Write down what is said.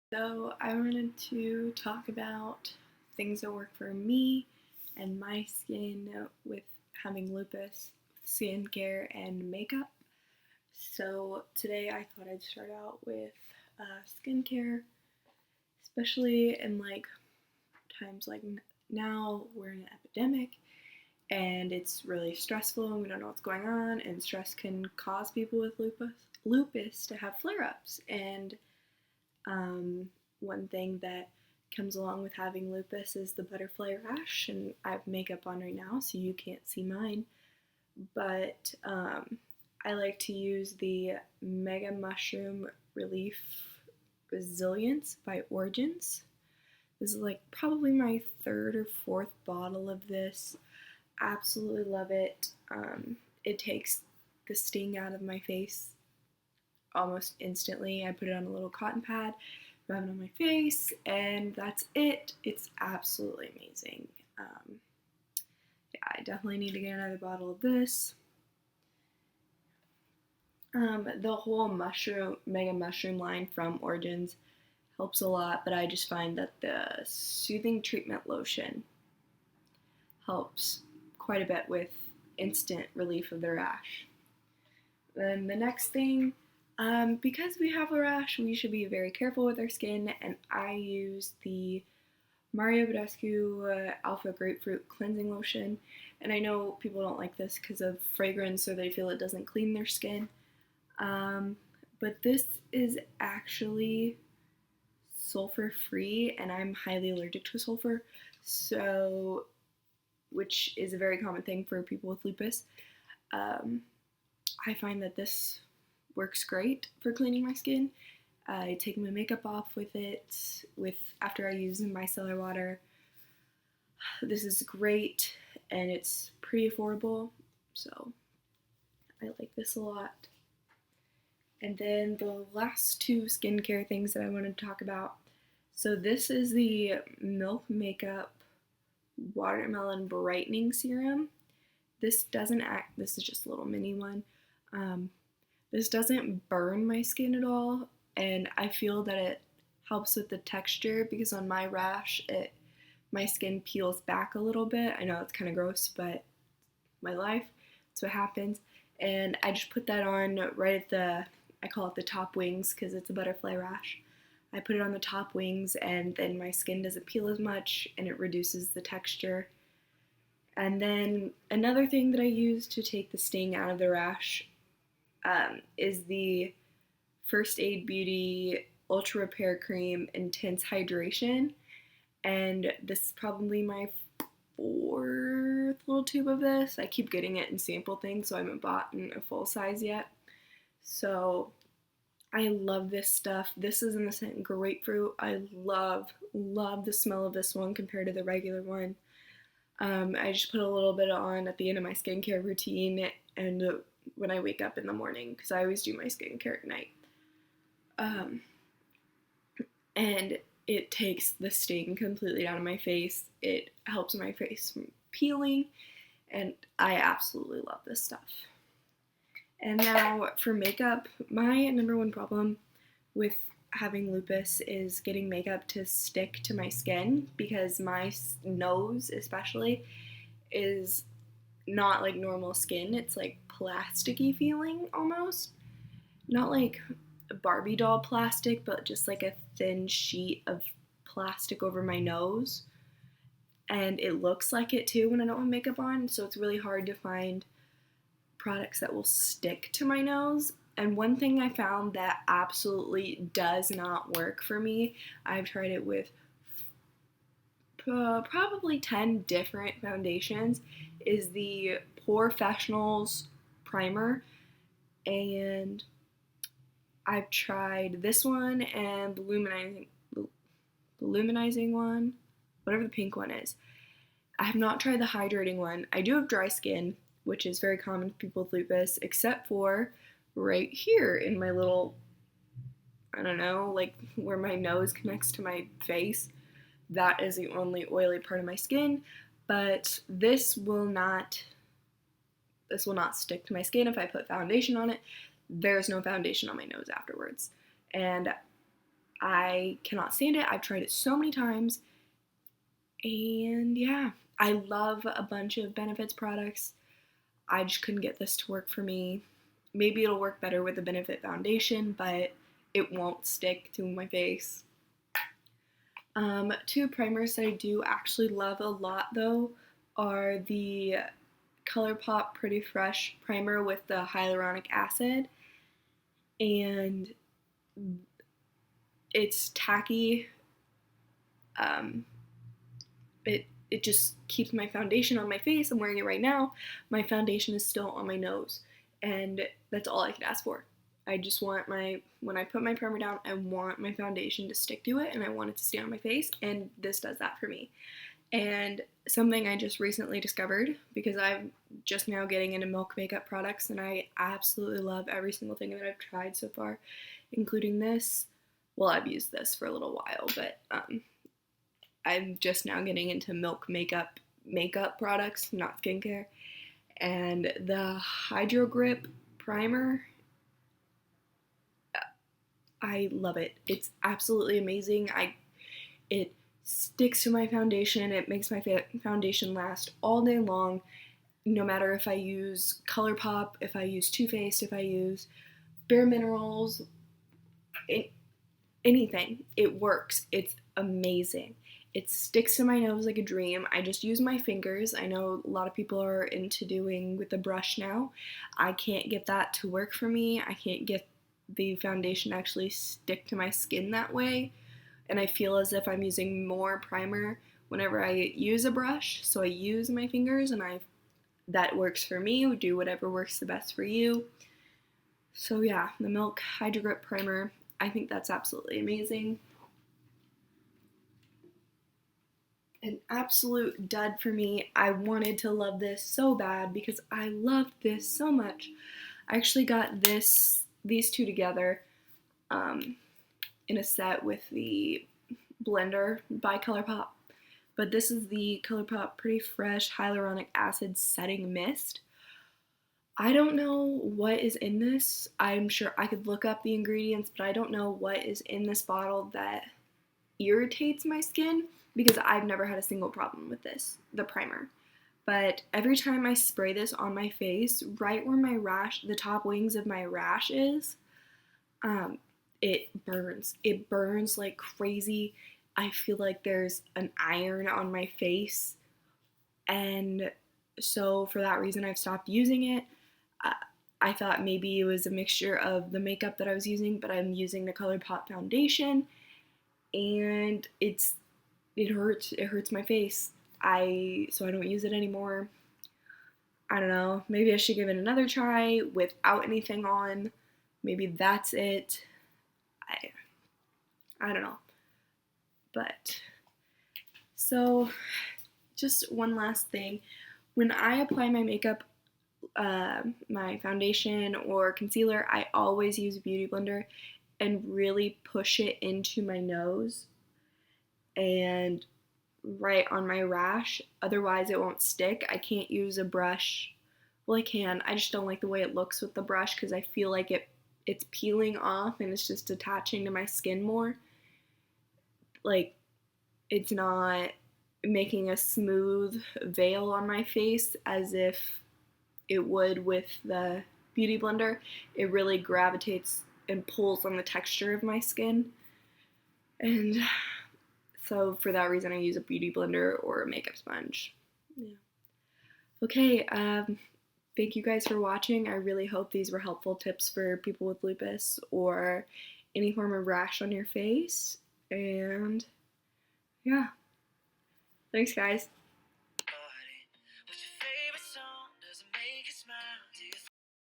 So, I wanted to talk about things that work for me and my skin with having lupus, skincare, and makeup. So, today I thought I'd start out with skincare, especially in times like now we're in an epidemic and it's really stressful and we don't know what's going on, and stress can cause people with lupus to have flare-ups. And one thing that comes along with having lupus is the butterfly rash, and I have makeup on right now, so you can't see mine. But I like to use the Mega Mushroom Relief Resilience by Origins. This is like probably my third or fourth bottle of this. Absolutely love it. It takes the sting out of my face almost instantly. I put it on a little cotton pad, rub it on my face, and that's it. It's absolutely amazing. Yeah, I definitely need to get another bottle of this. The whole Mega Mushroom line from Origins helps a lot, but I just find that the Soothing Treatment Lotion helps quite a bit with instant relief of the rash. Then the next thing, because we have a rash, we should be very careful with our skin, and I use the Mario Badescu Alpha Grapefruit Cleansing Lotion. And I know people don't like this because of fragrance or they feel it doesn't clean their skin. But this is actually sulfur free, and I'm highly allergic to sulfur, so which is a very common thing for people with lupus. I find that this works great for cleaning my skin. I take my makeup off with it after I use micellar water. This is great, and it's pretty affordable, so I like this a lot. And then the last two skincare things that I wanted to talk about. So this is the Milk Makeup Watermelon Brightening Serum. This is just a little mini one. This doesn't burn my skin at all, and I feel that it helps with the texture because on my rash, my skin peels back a little bit. I know it's kind of gross, but my life, that's what happens. And I just put that on right at I call it the top wings because it's a butterfly rash. I put it on the top wings, and then my skin doesn't peel as much and it reduces the texture. And then another thing that I use to take the sting out of the rash is the First Aid Beauty Ultra Repair Cream Intense Hydration. And this is probably my fourth little tube of this. I keep getting it in sample things, so I haven't bought in a full size yet. So I love this stuff. This is in the scent grapefruit. I love the smell of this one compared to the regular one. I just put a little bit on at the end of my skincare routine and when I wake up in the morning, because I always do my skincare at night. And it takes the sting completely out of my face. It helps my face from peeling, and I absolutely love this stuff. And now for makeup, my number one problem with having lupus is getting makeup to stick to my skin, because my nose especially is not like normal skin. It's like plasticky feeling almost. Not like a Barbie doll plastic, but just like a thin sheet of plastic over my nose. And it looks like it too when I don't have makeup on, so it's really hard to find products that will stick to my nose. And one thing I found that absolutely does not work for me, I've tried it with probably 10 different foundations, is the POREfessional's primer. And I've tried this one and the luminizing one, whatever the pink one is. I have not tried the hydrating one. I do have dry skin, which is very common for people with lupus, except for right here in my little, I don't know, like where my nose connects to my face. That is the only oily part of my skin, but this will not stick to my skin if I put foundation on it. There's no foundation on my nose afterwards. And I cannot stand it. I've tried it so many times. And yeah, I love a bunch of Benefits products. I just couldn't get this to work for me. Maybe it'll work better with the Benefit foundation, but it won't stick to my face. Two primers that I do actually love a lot though are the ColourPop Pretty Fresh primer with the hyaluronic acid, and it's tacky. Um, it just keeps my foundation on my face. I'm wearing it right now. My foundation is still on my nose, and that's all I could ask for. I just want when I put my primer down, I want my foundation to stick to it, and I want it to stay on my face, and this does that for me. And something I just recently discovered, because I'm just now getting into Milk makeup products, and I absolutely love every single thing that I've tried so far, including this. Well, I've used this for a little while, but I'm just now getting into Milk makeup products, not skincare. And the Hydro Grip primer, I love it. It's absolutely amazing. It sticks to my foundation. It makes my foundation last all day long, no matter if I use ColourPop, if I use Too Faced, if I use Bare Minerals, anything. It works. It's amazing. It sticks to my nose like a dream. I just use my fingers. I know a lot of people are into doing with a brush now. I can't get that to work for me. I can't get the foundation actually stick to my skin that way. And I feel as if I'm using more primer whenever I use a brush. So I use my fingers, and that works for me. Do whatever works the best for you. So yeah, the Milk Hydro Grip primer, I think that's absolutely amazing. An absolute dud for me. I wanted to love this so bad because I loved this so much. I actually got these two together in a set with the blender by ColourPop. But this is the ColourPop Pretty Fresh Hyaluronic Acid Setting Mist. I don't know what is in this. I'm sure I could look up the ingredients, but I don't know what is in this bottle that irritates my skin, because I've never had a single problem with this, the primer. But every time I spray this on my face, right where my rash, the top wings of my rash is, it burns. It burns like crazy. I feel like there's an iron on my face. And so for that reason, I've stopped using it. I thought maybe it was a mixture of the makeup that I was using, but I'm using the ColourPop foundation, and it hurts. It hurts my face. So I don't use it anymore. I don't know. Maybe I should give it another try without anything on. Maybe that's it. I don't know. But so just one last thing. When I apply my makeup, my foundation or concealer, I always use a beauty blender and really push it into my nose and right on my rash. Otherwise it won't stick. I can't use a brush. Well, I can. I just don't like the way it looks with the brush because I feel like it's peeling off and it's just attaching to my skin more. Like, it's not making a smooth veil on my face as if it would with the beauty blender. It really gravitates and pulls on the texture of my skin. And so for that reason, I use a beauty blender or a makeup sponge. Yeah. Okay, thank you guys for watching. I really hope these were helpful tips for people with lupus or any form of rash on your face. And yeah, thanks guys.